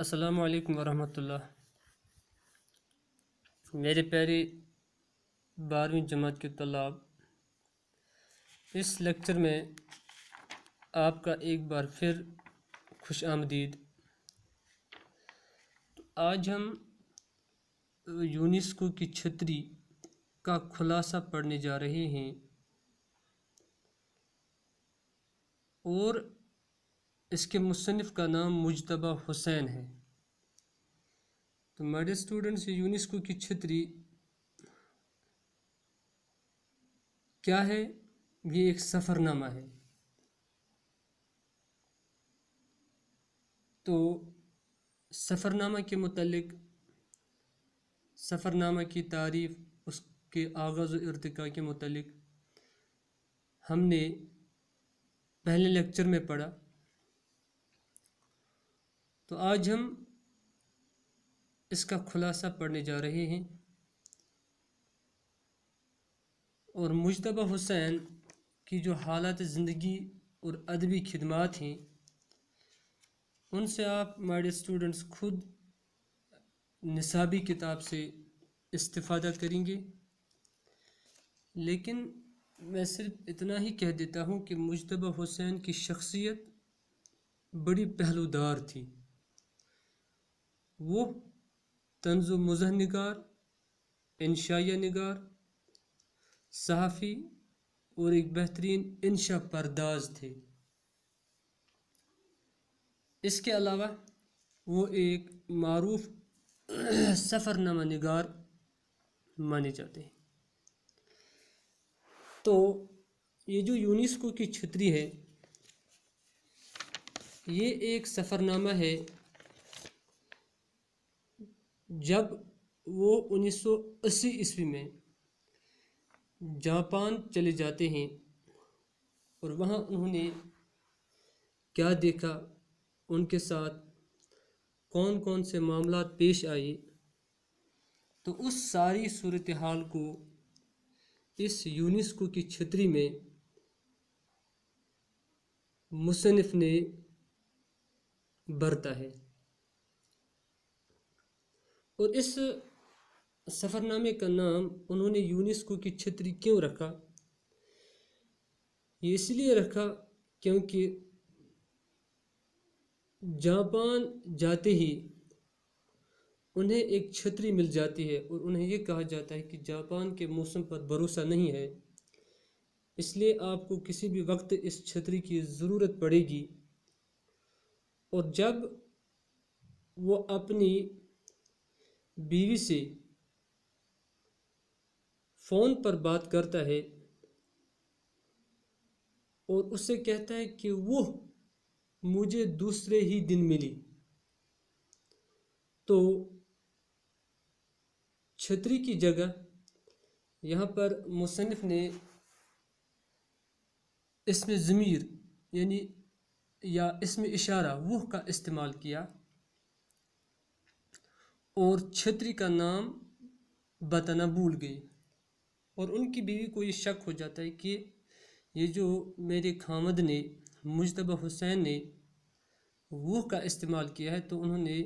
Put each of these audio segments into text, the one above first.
السلام علیکم ورحمۃ اللہ۔ میرے پیارے 12ویں جماعت کے طلاب، اس لیکچر میں آپ کا ایک بار پھر خوش آمدید۔ تو آج ہم یونیسکو کی چھتری کا خلاصہ پڑھنے جا رہے ہیں اور اس کے مصنف کا نام مجتبیٰ حسین ہے۔ تو میڈے اسٹوڈنٹس، یونیسکو کی چھتری کیا ہے؟ یہ ایک سفر نامہ ہے۔ تو سفر نامہ کے متعلق، سفر نامہ کی تعریف، اس کے آغاز و ارتقاء کے متعلق ہم نے پہلے لیکچر میں پڑھا۔ تو آج ہم اس کا خلاصہ پڑھنے جا رہے ہیں اور مجتبیٰ حسین کی جو حالات زندگی اور ادبی خدمات ہیں ان سے آپ ہمارے اسٹوڈنٹس خود نصابی کتاب سے استفادہ کریں گے، لیکن میں صرف اتنا ہی کہہ دیتا ہوں کہ مجتبیٰ حسین کی شخصیت بڑی پہلودار تھی۔ وہ طنز و مزاح نگار، انشائیہ نگار، صحافی اور ایک بہترین انشا پرداز تھے۔ اس کے علاوہ وہ ایک معروف سفر نامہ نگار مانے جاتے ہیں۔ تو یہ جو یونیسکو کی چھتری ہے یہ ایک سفر نامہ ہے۔ جب وہ 1980 میں جاپان چلے جاتے ہیں اور وہاں انہوں نے کیا دیکھا، ان کے ساتھ کون کون سے معاملات پیش آئے، تو اس ساری صورتحال کو اس یونیسکو کی چھتری میں مصنف نے برتا ہے۔ اور اس سفر نامے کا نام انہوں نے یونیسکو کی چھتری کیوں رکھا؟ یہ اس لیے رکھا کیونکہ جاپان جاتے ہی انہیں ایک چھتری مل جاتی ہے اور انہیں یہ کہا جاتا ہے کہ جاپان کے موسم پر بھروسہ نہیں ہے، اس لیے آپ کو کسی بھی وقت اس چھتری کی ضرورت پڑے گی۔ اور جب وہ اپنی بیوی سے فون پر بات کرتا ہے اور اس سے کہتا ہے کہ وہ مجھے دوسرے ہی دن ملی، تو چھتری کی جگہ یہاں پر مصنف نے اسم ضمیر یعنی یا اسم اشارہ وہ کا استعمال کیا اور چھتری کا نام بتانا بھول گئے، اور ان کی بیوی کو یہ شک ہو جاتا ہے کہ یہ جو میرے خامد نے مجتبیٰ حسین نے وہ کا استعمال کیا ہے، تو انہوں نے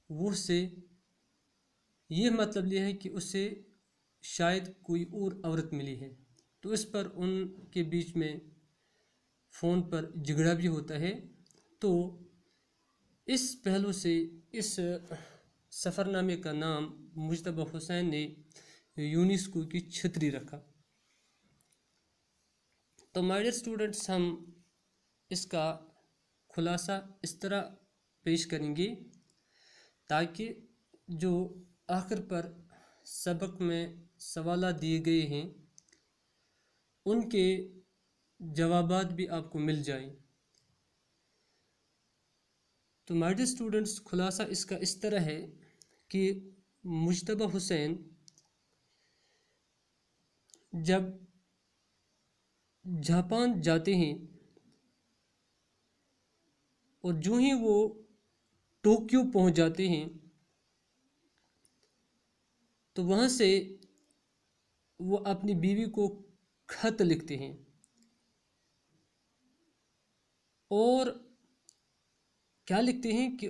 وہ سے یہ مطلب لیا ہے کہ اسے شاید کوئی اور عورت ملی ہے۔ تو اس پر ان کے بیچ میں فون پر جھگڑا بھی ہوتا ہے۔ تو اس پہلو سے اس سفر نامے کا نام مجتبیٰ حسین نے یونیسکو کی چھتری رکھا۔ تو مائی ڈیئر اسٹوڈنٹس، ہم اس کا خلاصہ اس طرح پیش کریں گے تاکہ جو آخر پر سبق میں سوالات دیے گئے ہیں ان کے جوابات بھی آپ کو مل جائیں۔ تو مائی ڈیئر اسٹوڈنٹس، خلاصہ اس کا اس طرح ہے کہ مجتبیٰ حسین جب جاپان جاتے ہیں اور جو ہی وہ ٹوکیو پہنچ جاتے ہیں تو وہاں سے وہ اپنی بیوی کو خط لکھتے ہیں اور کیا لکھتے ہیں کہ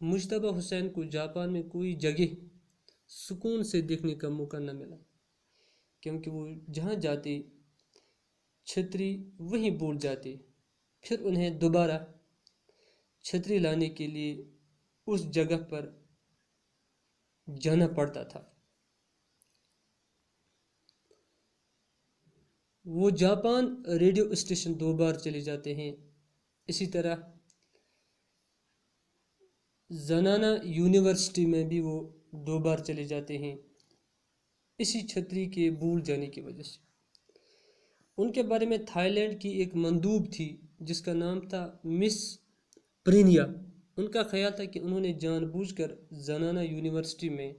مجتبی حسین کو جاپان میں کوئی جگہ سکون سے دیکھنے کا موقع نہ ملا، کیونکہ وہ جہاں جاتے چھتری وہیں بھول جاتے، پھر انہیں دوبارہ چھتری لانے کے لیے اس جگہ پر جانا پڑتا تھا۔ وہ جاپان ریڈیو اسٹیشن 2 بار چلے جاتے ہیں، اسی طرح زنانہ یونیورسٹی میں بھی وہ 2 بار چلے جاتے ہیں، اسی چھتری کے بھول جانے کی وجہ سے۔ ان کے بارے میں تھائی لینڈ کی ایک مندوب تھی جس کا نام تھا مس پرینیا۔ ان کا خیال تھا کہ انہوں نے جان بوجھ کر زنانہ یونیورسٹی میں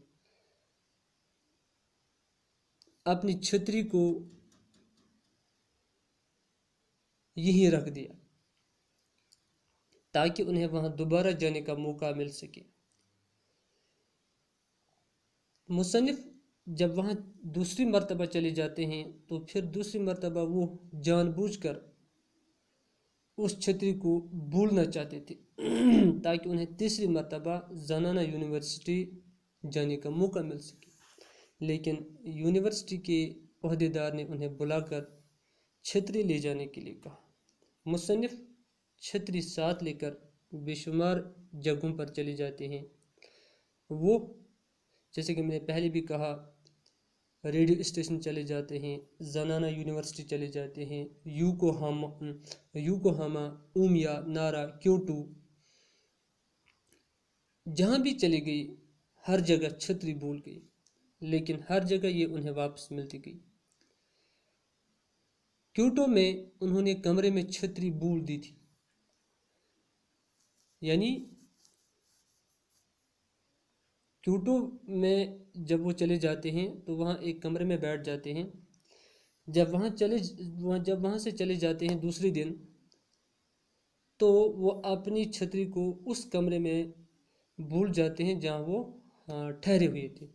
اپنی چھتری کو یہیں رکھ دیا تاکہ انہیں وہاں دوبارہ جانے کا موقع مل سکے۔ مصنف جب وہاں دوسری مرتبہ چلے جاتے ہیں تو پھر دوسری مرتبہ وہ جان بوجھ کر اس چھتری کو بھولنا چاہتے تھے تاکہ انہیں تیسری مرتبہ زنانہ یونیورسٹی جانے کا موقع مل سکے، لیکن یونیورسٹی کے عہدیدار نے انہیں بلا کر چھتری لے جانے کے لیے کہا۔ مصنف چھتری ساتھ لے کر بے شمار جگہوں پر چلے جاتے ہیں۔ وہ جیسے کہ میں نے پہلے بھی کہا، ریڈیو اسٹیشن چلے جاتے ہیں، زنانہ یونیورسٹی چلے جاتے ہیں، یوکوہاما، اومیا، نارا، کیوٹو، جہاں بھی چلے گئی ہر جگہ چھتری بھول گئی، لیکن ہر جگہ یہ انہیں واپس ملتی گئی۔ کیوٹو میں انہوں نے کمرے میں چھتری بھول دی تھی، یعنی کیوٹو میں جب وہ چلے جاتے ہیں تو وہاں ایک کمرے میں بیٹھ جاتے ہیں، جب وہاں سے چلے جاتے ہیں دوسری دن تو وہ اپنی چھتری کو اس کمرے میں بھول جاتے ہیں جہاں وہ ٹھہرے ہوئے تھے۔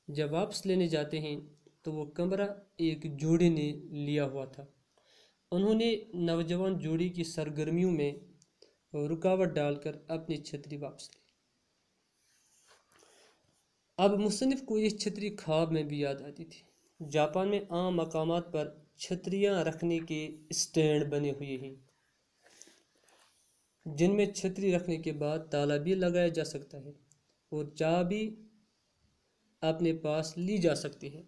جب واپس لینے جاتے ہیں تو وہ کمرہ ایک جوڑے نے لیا ہوا تھا۔ انہوں نے نوجوان جوڑی کی سرگرمیوں میں رکاوٹ ڈال کر اپنی چھتری واپس لی۔ اب مصنف کو یہ چھتری خواب میں بھی یاد آتی تھی۔ جاپان میں عام مقامات پر چھتریاں رکھنے کے اسٹینڈ بنے ہوئے ہیں جن میں چھتری رکھنے کے بعد تالا بھی لگایا جا سکتا ہے اور چابی اپنے پاس لی جا سکتی ہے۔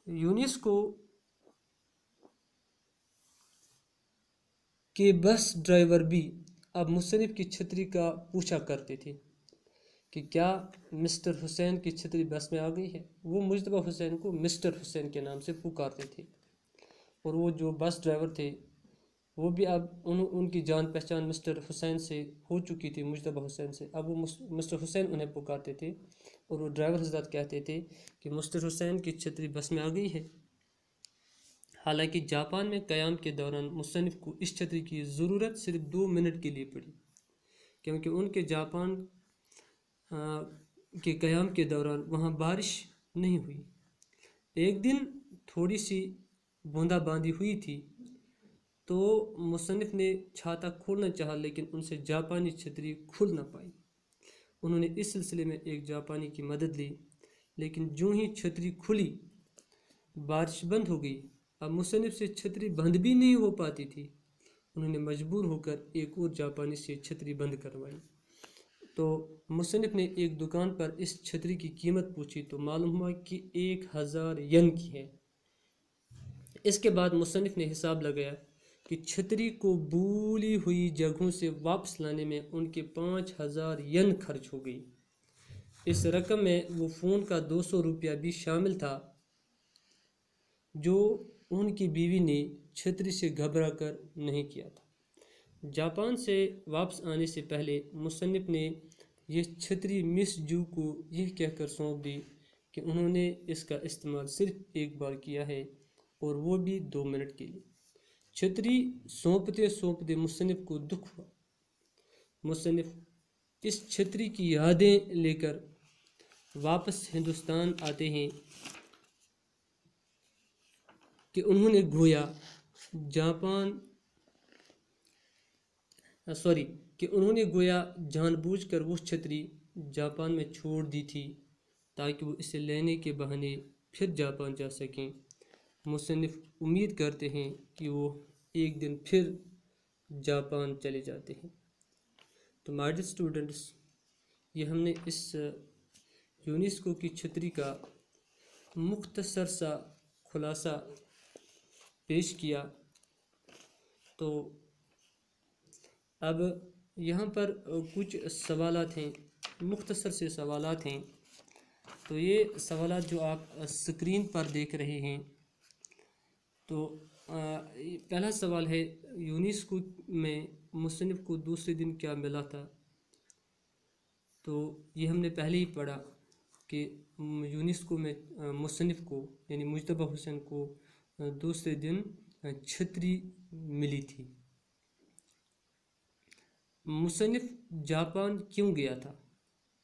یونیسکو کے بس ڈرائیور بھی اب مصنف کی چھتری کا پوچھا کرتے تھے کہ کیا مسٹر حسین کی چھتری بس میں آ گئی ہے۔ وہ مجتبی حسین کو مسٹر حسین کے نام سے پکارتے تھے، اور وہ جو بس ڈرائیور تھے وہ بھی اب ان کی جان پہچان مسٹر حسین سے ہو چکی تھی، مجتبی حسین سے۔ اب وہ مسٹر حسین انہیں پکارتے تھے اور وہ ڈرائیور حضرات کہتے تھے کہ مسٹر حسین کی چھتری بس میں آ گئی ہے۔ حالانکہ جاپان میں قیام کے دوران مصنف کو اس چھتری کی ضرورت صرف 2 منٹ کے لیے پڑی، کیونکہ ان کے جاپان کے قیام کے دوران وہاں بارش نہیں ہوئی۔ ایک دن تھوڑی سی بوندا باندی ہوئی تھی تو مصنف نے چھاتا کھولنا چاہا، لیکن ان سے جاپانی چھتری کھل نہ پائی۔ انہوں نے اس سلسلے میں ایک جاپانی کی مدد لی، لیکن جو ہی چھتری کھلی بارش بند ہو گئی۔ اب مصنف سے چھتری بند بھی نہیں ہو پاتی تھی، انہوں نے مجبور ہو کر ایک اور جاپانی سے چھتری بند کروائی۔ تو مصنف نے ایک دکان پر اس چھتری کی قیمت پوچھی تو معلوم ہوا کہ 1000 ین کی ہے۔ اس کے بعد مصنف نے حساب لگایا کہ چھتری کو بھولی ہوئی جگہوں سے واپس لانے میں ان کے 5000 ین خرچ ہو گئی۔ اس رقم میں وہ فون کا 200 روپیہ بھی شامل تھا جو ان کی بیوی نے چھتری سے گھبرا کر نہیں کیا تھا۔ جاپان سے واپس آنے سے پہلے مصنف نے یہ چھتری مس جو کو یہ کہہ کر سونپ دی کہ انہوں نے اس کا استعمال صرف ایک بار کیا ہے اور وہ بھی 2 منٹ کے لیے۔ چھتری سونپتے مصنف کو دکھ ہوا۔ مصنف اس چھتری کی یادیں لے کر واپس ہندوستان آتے ہیں کہ انہوں نے گویا کہ انہوں نے گویا جان بوجھ کر وہ چھتری جاپان میں چھوڑ دی تھی تاکہ وہ اسے لینے کے بہانے پھر جاپان جا سکیں۔ مصنف امید کرتے ہیں کہ وہ ایک دن پھر جاپان چلے جاتے ہیں۔ تو مائی ڈیئر اسٹوڈنٹس، یہ ہم نے اس یونیسکو کی چھتری کا مختصر سا خلاصہ پیش کیا۔ تو اب یہاں پر کچھ سوالات ہیں، مختصر سے سوالات ہیں۔ تو یہ سوالات جو آپ اسکرین پر دیکھ رہے ہیں، تو پہلا سوال ہے یونیسکو میں مصنف کو دوسرے دن کیا ملا تھا؟ تو یہ ہم نے پہلے ہی پڑھا کہ یونیسکو میں مصنف کو یعنی مجتبیٰ حسین کو دوسرے دن چھتری ملی تھی۔ مصنف جاپان کیوں گیا تھا؟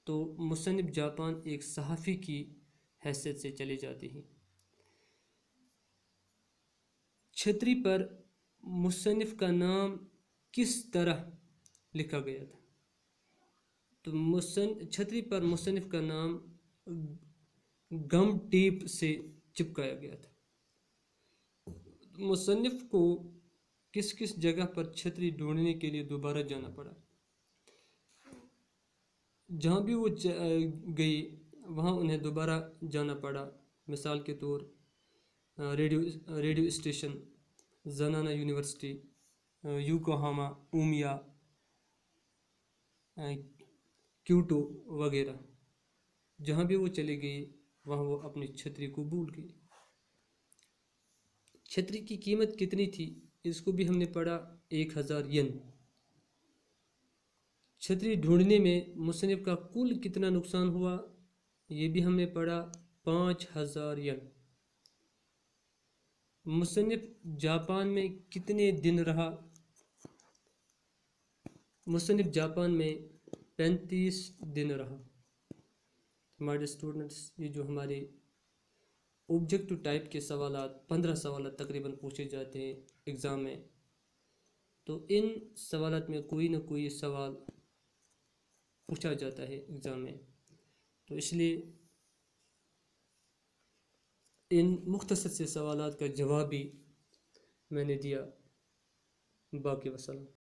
تو مصنف جاپان ایک صحافی کی حیثیت سے چلے جاتے ہیں۔ چھتری پر مصنف کا نام کس طرح لکھا گیا تھا؟ تو چھتری پر مصنف کا نام گم ٹیپ سے چپکایا گیا تھا۔ مصنف کو کس کس جگہ پر چھتری ڈھونڈنے کے لیے دوبارہ جانا پڑا؟ جہاں بھی وہ گئی وہاں انہیں دوبارہ جانا پڑا، مثال کے طور ریڈیو اسٹیشن، زنانہ یونیورسٹی، یوکوہاما، اومیا، کیوٹو وغیرہ۔ جہاں بھی وہ چلے گئی وہاں وہ اپنی چھتری کو بھول گئی۔ چھتری کی قیمت کتنی تھی؟ اس کو بھی ہم نے پڑھا 1000 ین۔ چھتری ڈھونڈنے میں مصنف کا کل کتنا نقصان ہوا؟ یہ بھی ہم نے پڑھا 5000 ین۔ مصنف جاپان میں کتنے دن رہا؟ مصنف جاپان میں 35 دن رہا۔ ہمارے اسٹوڈنٹس، یہ جو ہمارے آبجیکٹو ٹائپ کے سوالات 15 سوالات تقریباً پوچھے جاتے ہیں ایگزام میں، تو ان سوالات میں کوئی نہ کوئی سوال پوچھا جاتا ہے ایگزام میں، تو اس لیے ان مختصر سے سوالات کا جواب بھی میں نے دیا۔ باقی وسلام۔